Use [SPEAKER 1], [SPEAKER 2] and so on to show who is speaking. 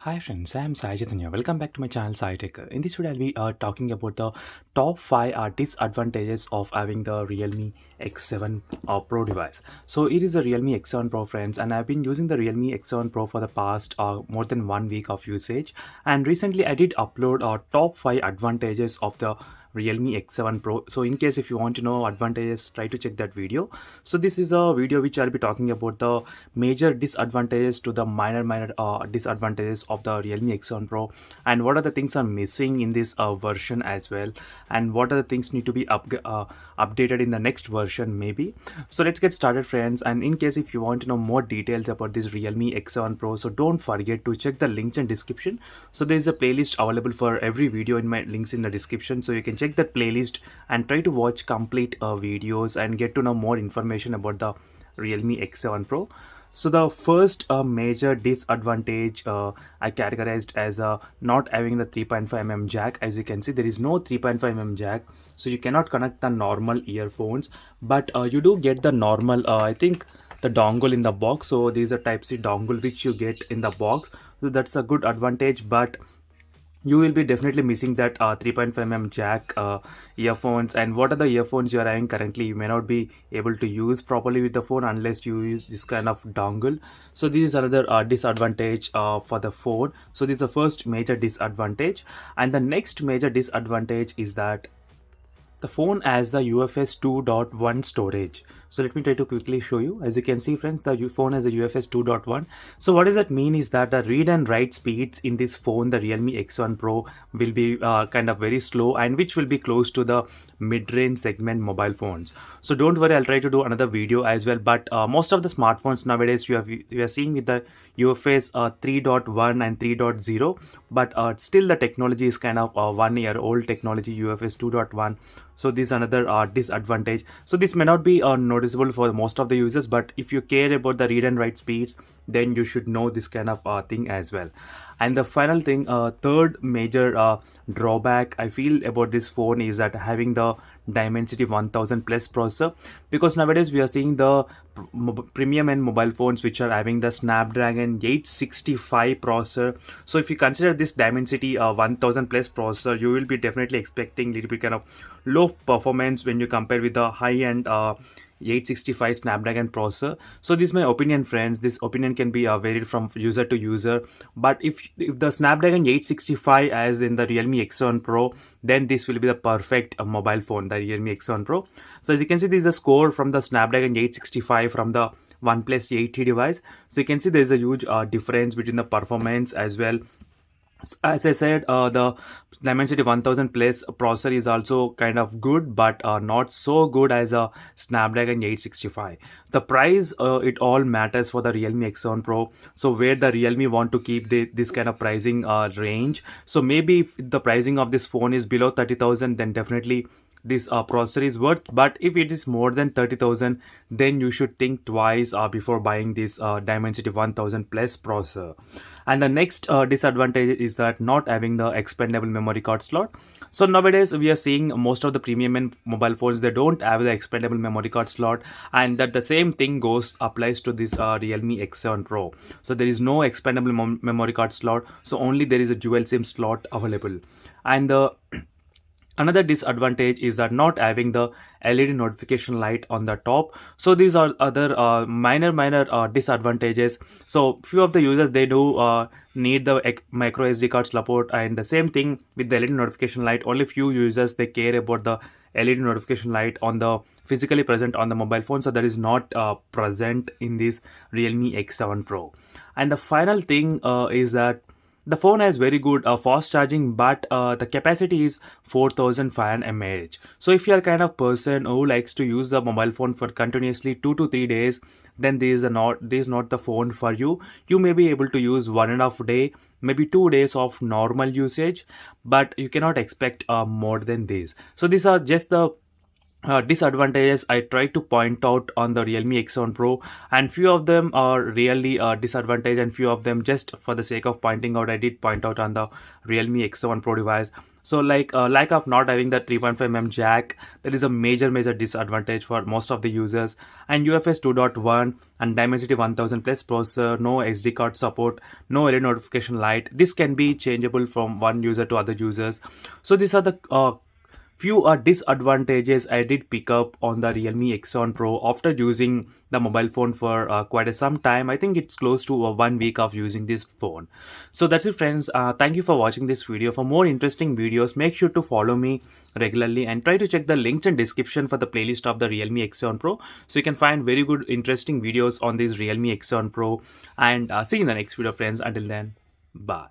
[SPEAKER 1] Hi friends, I am Sai Chaitanya. Welcome back to my channel Sai Tech. In this video, I'll be talking about the top 5 disadvantages of having the Realme X7 Pro device. So it is a Realme X7 Pro friends, and I've been using the Realme X7 Pro for the past more than 1 week of usage. And recently I did upload top 5 advantages of the Realme X7 Pro. So in case if you want to know advantages, try to check that video. So this is a video which I'll be talking about the major disadvantages to the minor disadvantages of the Realme X7 Pro, and what are the things are missing in this version as well, and what are the things need to be updated in the next version maybe. So let's get started friends, and in case if you want to know more details about this Realme X7 Pro, so don't forget to check the links in description. So there is a playlist available for every video in my links in the description, so you can check that playlist and try to watch complete videos and get to know more information about the Realme X7 Pro. So the first major disadvantage I categorized as not having the 3.5 mm jack. As you can see, there is no 3.5 mm jack, so you cannot connect the normal earphones, but you do get the normal I think the dongle in the box. So there is a type C dongle which you get in the box, so that's a good advantage, but you will be definitely missing that 3.5 mm jack earphones. And what are the earphones you are having currently, you may not be able to use properly with the phone unless you use this kind of dongle. So this is another disadvantage for the phone. So this is the first major disadvantage, and the next major disadvantage is that the phone has the UFS 2.1 storage. So let me try to quickly show you. As you can see friends, the phone has a UFS 2.1. So what does that mean is that the read and write speeds in this phone, the Realme X1 Pro, will be kind of very slow, and which will be close to the mid-range segment mobile phones. So don't worry, I'll try to do another video as well, but most of the smartphones nowadays we are seeing with the UFS 3.1 and 3.0, but still the technology is kind of 1 year old technology, UFS 2.1. So this is another disadvantage. So this may not be noticeable for most of the users, but if you care about the read and write speeds, then you should know this kind of thing as well. And the final thing, third major drawback I feel about this phone is that having the Dimensity 1000 plus processor, because nowadays we are seeing the premium and mobile phones which are having the Snapdragon 865 processor. So if you consider this Dimensity 1000 plus processor, you will be definitely expecting little bit kind of low performance when you compare with the high end 865 Snapdragon processor. So this is my opinion friends. This opinion can be varied from user to user, but if the Snapdragon 865 as in the Realme X7 Pro, then this will be the perfect mobile phone, the Realme X7 Pro. So as you can see, this is a score from the Snapdragon 865 from the OnePlus 8T device. So you can see there is a huge difference between the performance as well. As I said, the Dimensity 1000 plus processor is also kind of good, but not so good as a Snapdragon 865. The price, it all matters for the Realme X7 Pro. So where the Realme want to keep this kind of pricing range. So maybe if the pricing of this phone is below 30,000, then definitely this processor is worth. But if it is more than 30,000, then you should think twice before buying this Dimensity 1000 plus processor. And the next disadvantage is that not having the expandable memory card slot. So nowadays we are seeing most of the premium and mobile phones, they don't have the expandable memory card slot, and that the same thing applies to this Realme X7 Pro. So there is no expandable memory card slot, so only there is a dual SIM slot available. And the another disadvantage is that not having the LED notification light on the top. So these are other minor disadvantages. So few of the users, they do need the micro SD card support, and the same thing with the LED notification light. Only few users, they care about the LED notification light on the physically present on the mobile phone, so that is not present in this Realme X7 Pro. And the final thing is that the phone has very good fast charging, but the capacity is 4500 mAh. So if you are kind of person who likes to use the mobile phone for continuously 2 to 3 days, then this is not the phone for you. You may be able to use 1.5 day, maybe 2 days of normal usage, but you cannot expect more than this. So these are just the disadvantages I try to point out on the Realme X7 Pro, and few of them are really disadvantage, and few of them just for the sake of pointing out, I did point out on the Realme X7 Pro device. So lack of not having the 3.5 mm jack, that is a major disadvantage for most of the users. And UFS 2.1 and Dimensity 1000 plus processor, no SD card support, no LED notification light. This can be changeable from one user to other users. So these are the few disadvantages I did pick up on the Realme X7 Pro after using the mobile phone for quite some time. I think it's close to 1 week of using this phone. So that's it, friends. Thank you for watching this video. For more interesting videos, make sure to follow me regularly and try to check the links in description for the playlist of the Realme X7 Pro, so you can find very good interesting videos on this Realme X7 Pro. And see you in the next video, friends. Until then, bye.